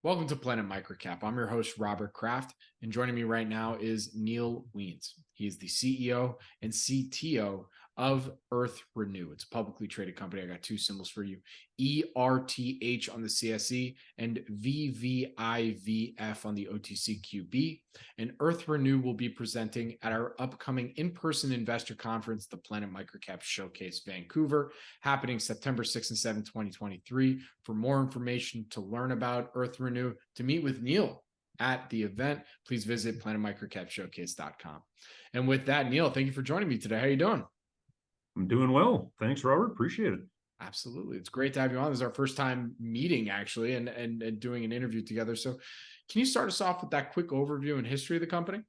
Welcome to Planet MicroCap. I'm your host, Robert Kraft, and joining me right now is Neil Wiens. He is the CEO and CTO of EarthRenew. It's a publicly traded company. I got two symbols for you, ERTH on the CSE and VVIVF on the OTCQB. And EarthRenew will be presenting at our upcoming in-person investor conference, the Planet MicroCap Showcase Vancouver, happening September 6th and 7th, 2023. For more information to learn about EarthRenew, to meet with Neil at the event, please visit planetmicrocapshowcase.com. And with that, Neil, thank you for joining me today. How are you doing? I'm doing well. Thanks, Robert. Appreciate it. Absolutely. It's great to have you on. This is our first time meeting, actually, and doing an interview together. So can you start us off with that quick overview and history of the company?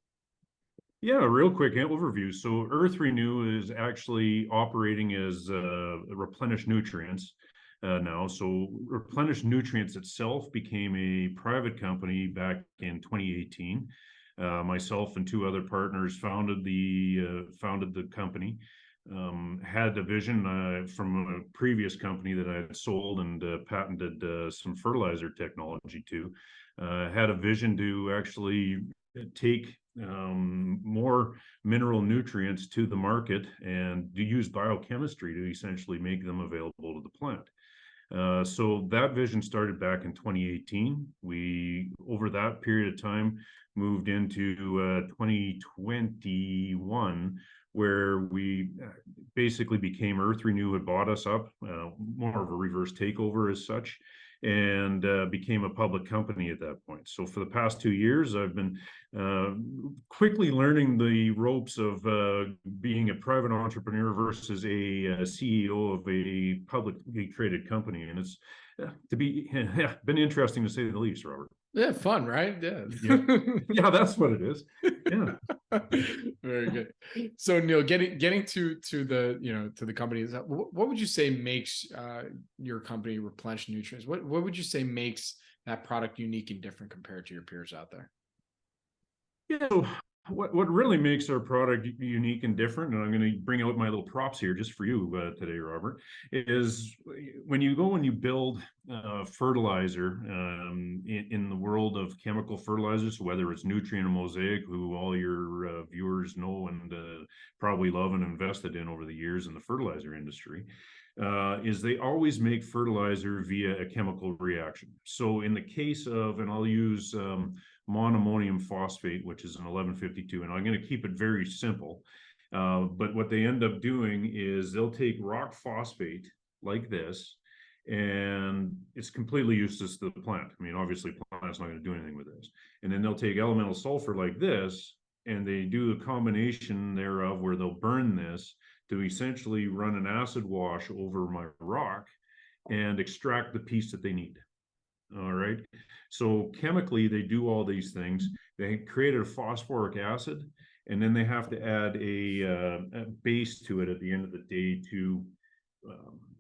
Yeah, a real quick overview. So EarthRenew is actually operating as Replenish Nutrients now. So Replenish Nutrients itself became a private company back in 2018. Myself and two other partners founded the company. Had a vision from a previous company that I had sold and patented some fertilizer technology to. Had a vision to actually take more mineral nutrients to the market and to use biochemistry to essentially make them available to the plant. So that vision started back in 2018. We, over that period of time, moved into 2021, where we basically became EarthRenew, had bought us up, more of a reverse takeover as such, and became a public company at that point. So for the past 2 years, I've been quickly learning the ropes of being a private entrepreneur versus a CEO of a publicly traded company. And it's been interesting to say the least, Robert. Yeah, fun, right? Yeah. Yeah, that's what it is. Yeah. Very good. So Neil, getting to the company, what would you say makes your company Replenish Nutrients? What would you say makes that product unique and different compared to your peers out there? Yeah, so what really makes our product unique and different, and I'm going to bring out my little props here just for you today, Robert, is when you go and you build fertilizer in the world of chemical fertilizers, whether it's Nutrient or Mosaic, who all your viewers know and probably love and invested in over the years in the fertilizer industry, is they always make fertilizer via a chemical reaction. So in the case of, and I'll use monoammonium phosphate, which is an 1152, and I'm going to keep it very simple. But what they end up doing is they'll take rock phosphate like this, and it's completely useless to the plant. I mean, obviously, the plant's not going to do anything with this. And then they'll take elemental sulfur like this, and they do a combination thereof where they'll burn this to essentially run an acid wash over my rock and extract the piece that they need. All right. So chemically, they do all these things. They created a phosphoric acid, and then they have to add a base to it at the end of the day to,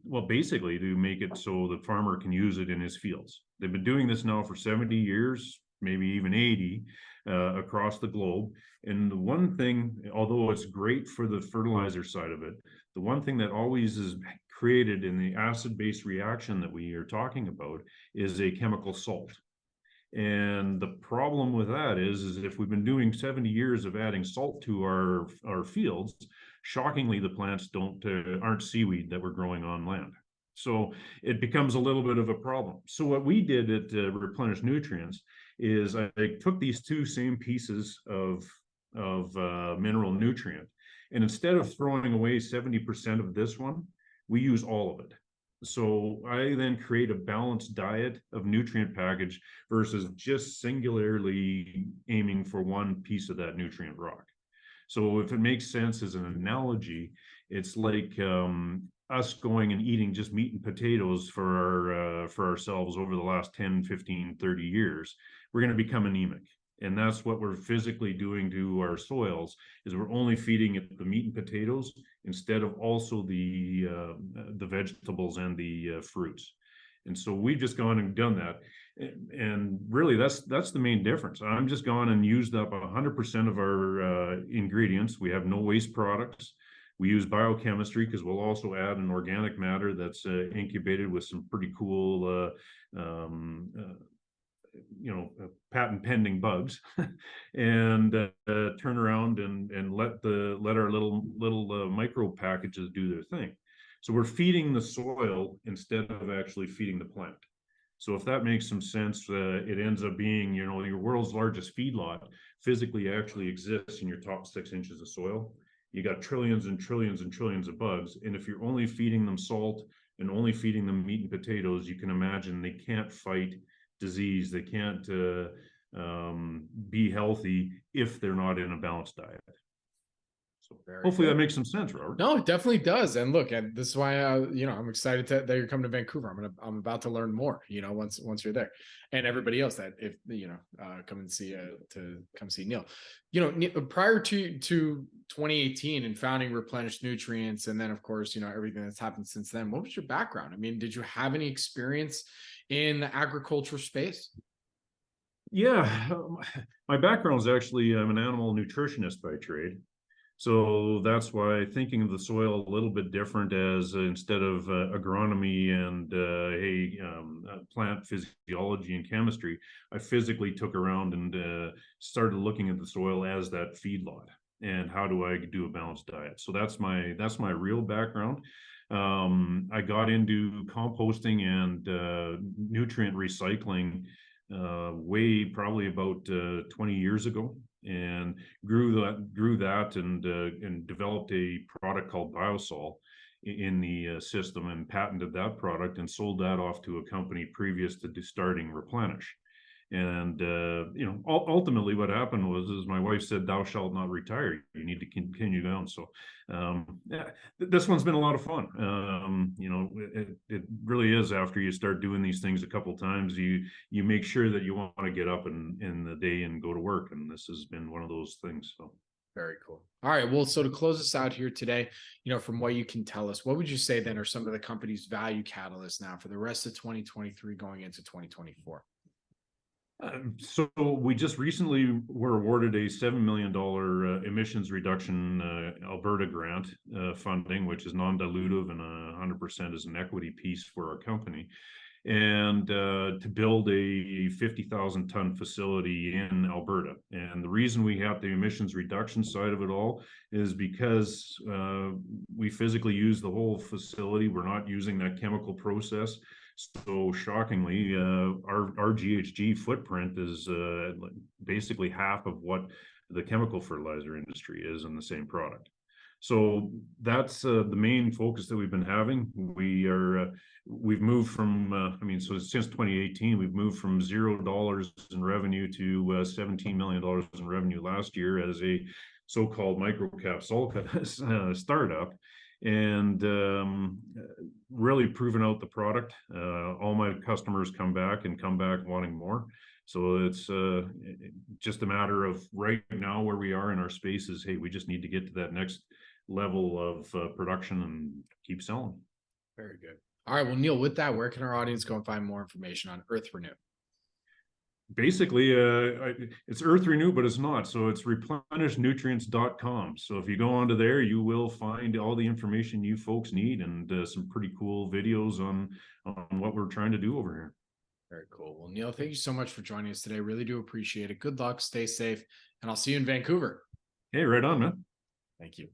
well, basically to make it so the farmer can use it in his fields. They've been doing this now for 70 years, maybe even 80, across the globe. And the one thing, although it's great for the fertilizer side of it, the one thing that always is created in the acid-base reaction that we are talking about is a chemical salt. And the problem with that is if we've been doing 70 years of adding salt to our fields, shockingly, the plants aren't seaweed that we're growing on land. So it becomes a little bit of a problem. So what we did at Replenish Nutrients is I took these two same pieces of mineral nutrient, and instead of throwing away 70% of this one, we use all of it. So I then create a balanced diet of nutrient package versus just singularly aiming for one piece of that nutrient rock. So if it makes sense as an analogy, it's like us going and eating just meat and potatoes for ourselves over the last 10, 15, 30 years. We're going to become anemic. And that's what we're physically doing to our soils, is we're only feeding it the meat and potatoes instead of also the vegetables and the fruits. And so we've just gone and done that. And really, that's the main difference. I'm just gone and used up 100% of our ingredients. We have no waste products. We use biochemistry because we'll also add an organic matter that's incubated with some pretty cool patent pending bugs, and turn around and let our little micro packages do their thing. So we're feeding the soil instead of actually feeding the plant. So if that makes some sense, it ends up being, your world's largest feedlot physically actually exists in your top 6 inches of soil. You got trillions and trillions and trillions of bugs. And if you're only feeding them salt and only feeding them meat and potatoes, you can imagine they can't fight disease. They can't be healthy if they're not in a balanced diet. So hopefully that makes some sense, Robert. No, it definitely does. And look, and this is why I'm excited that you're coming to Vancouver. I'm about to learn more, once you're there, and everybody else that if come and see to come see Neil. Prior to 2018 and founding Replenish Nutrients, and then of course everything that's happened since then. What was your background? I mean, did you have any experience in the agriculture space? Yeah, my background is actually I'm an animal nutritionist by trade. So that's why thinking of the soil a little bit different as instead of agronomy and plant physiology and chemistry, I physically took around and started looking at the soil as that feedlot and how do I do a balanced diet. So that's my real background. I got into composting and nutrient recycling probably about 20 years ago, and grew that and developed a product called Biosol in the system and patented that product and sold that off to a company previous to starting Replenish. And ultimately what happened was my wife said, "Thou shalt not retire. You need to continue down." So this one's been a lot of fun. It really is. After you start doing these things a couple times, you make sure that you want to get up in the day and go to work, and this has been one of those things. So very cool. All right, well, so to close us out here today, from what you can tell us, what would you say then are some of the company's value catalysts now for the rest of 2023 going into 2024? So we just recently were awarded a $7 million emissions reduction Alberta grant funding, which is non-dilutive and 100% is an equity piece for our company, and to build a 50,000 ton facility in Alberta. And the reason we have the emissions reduction side of it all is because we physically use the whole facility. We're not using that chemical process. So shockingly, our GHG footprint is basically half of what the chemical fertilizer industry is in the same product. So that's the main focus that we've been having. We've moved from, so since 2018, we've moved from $0 in revenue to $17 million in revenue last year as a so-called microcap startup. And really proven out the product. All my customers come back wanting more. So it's just a matter of right now where we are in our space is, hey, we just need to get to that next level of production and keep selling. Very good. All right, well, Neil, with that, where can our audience go and find more information on EarthRenew? Basically, it's EarthRenew, but it's not. So it's replenishnutrients.com. So if you go onto there, you will find all the information you folks need and some pretty cool videos on what we're trying to do over here. Very cool. Well, Neil, thank you so much for joining us today. Really do appreciate it. Good luck, stay safe, and I'll see you in Vancouver. Hey, right on, man. Thank you.